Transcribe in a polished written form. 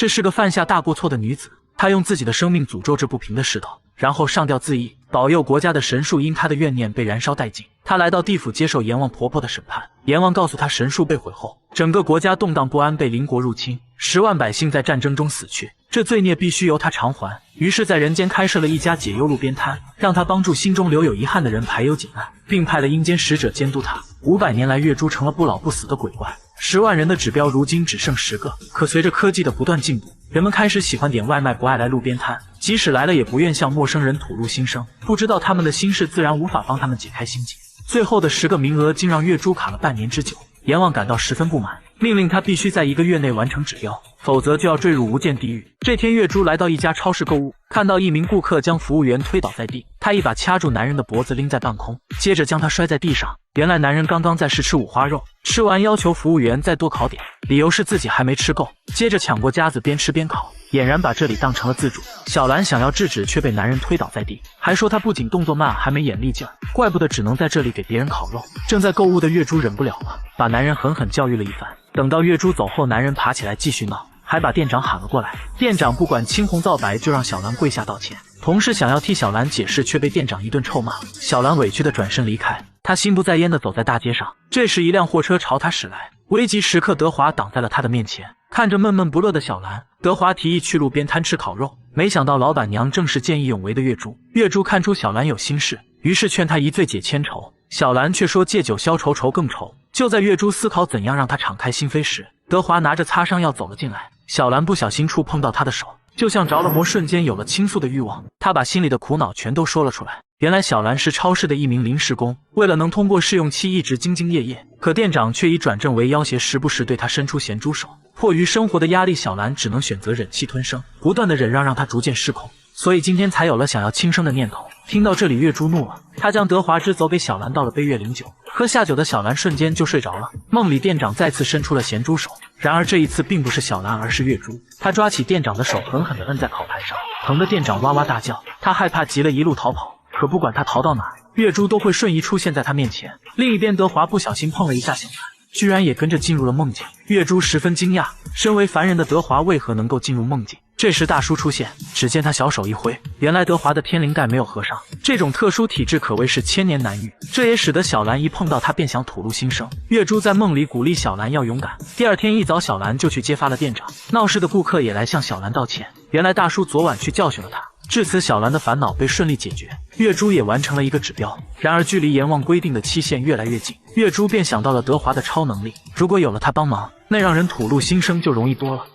这是个犯下大过错的女子，她用自己的生命诅咒这不平的世道，然后上吊自缢，保佑国家的神树因她的怨念被燃烧殆尽。她来到地府接受阎王婆婆的审判，阎王告诉她，神树被毁后，整个国家动荡不安，被邻国入侵，10万百姓在战争中死去，这罪孽必须由她偿还。于是，在人间开设了一家解忧路边摊，让她帮助心中留有遗憾的人排忧解难，并派了阴间使者监督她。500年来，月珠成了不老不死的鬼怪。10万人的指标如今只剩10个，可随着科技的不断进步，人们开始喜欢点外卖，不爱来路边摊，即使来了也不愿向陌生人吐露心声，不知道他们的心事，自然无法帮他们解开心结。最后的10个名额竟让月珠卡了半年之久，阎王感到十分不满，命令他必须在1个月内完成指标，否则就要坠入无间地狱。这天，月珠来到一家超市购物，看到一名顾客将服务员推倒在地，他一把掐住男人的脖子拎在半空，接着将他摔在地上。原来男人刚刚在试吃五花肉，吃完要求服务员再多烤点，理由是自己还没吃够，接着抢过夹子边吃边烤，俨然把这里当成了自助。小兰想要制止，却被男人推倒在地，还说他不仅动作慢，还没眼力劲儿，怪不得只能在这里给别人烤肉。正在购物的月珠忍不了了，把男人狠狠教育了一番。等到月珠走后，男人爬起来继续闹，还把店长喊了过来。店长不管青红皂白，就让小兰跪下道歉。同事想要替小兰解释，却被店长一顿臭骂。小兰委屈地转身离开，她心不在焉地走在大街上。这时一辆货车朝她驶来，危急时刻德华挡在了她的面前。看着闷闷不乐的小兰，德华提议去路边摊吃烤肉，没想到老板娘正是见义勇为的月珠。月珠看出小兰有心事，于是劝她一醉解千愁，小兰却说借酒消愁，愁更愁。就在月珠思考怎样让她敞开心扉时，德华拿着擦伤药走了进来，小兰不小心触碰到他的手，就像着了魔，瞬间有了倾诉的欲望。他把心里的苦恼全都说了出来。原来小兰是超市的一名临时工，为了能通过试用期一直兢兢业业，可店长却以转正为要挟，时不时对她伸出咸猪手。迫于生活的压力，小兰只能选择忍气吞声，不断的忍让让她逐渐失控，所以今天才有了想要轻生的念头。听到这里，月珠怒了，她将德华汁走给小兰，倒了杯月龄酒。喝下酒的小兰瞬间就睡着了。梦里店长再次伸出了咸猪手，然而这一次并不是小兰，而是月珠。她抓起店长的手，狠狠地摁在烤盘上，疼得店长哇哇大叫。她害怕极了，一路逃跑，可不管她逃到哪儿，月珠都会瞬移出现在她面前。另一边，德华不小心碰了一下小兰，居然也跟着进入了梦境。月珠十分惊讶，身为凡人的德华为何能够进入梦境？这时大叔出现，只见他小手一挥，原来德华的天灵盖没有合上，这种特殊体质可谓是千年难遇，这也使得小兰一碰到他便想吐露心声。月珠在梦里鼓励小兰要勇敢。第二天一早，小兰就去揭发了店长，闹事的顾客也来向小兰道歉，原来大叔昨晚去教训了他。至此，小兰的烦恼被顺利解决，月珠也完成了1个指标。然而距离阎王规定的期限越来越近，月珠便想到了德华的超能力，如果有了他帮忙，那让人吐露心声就容易多了。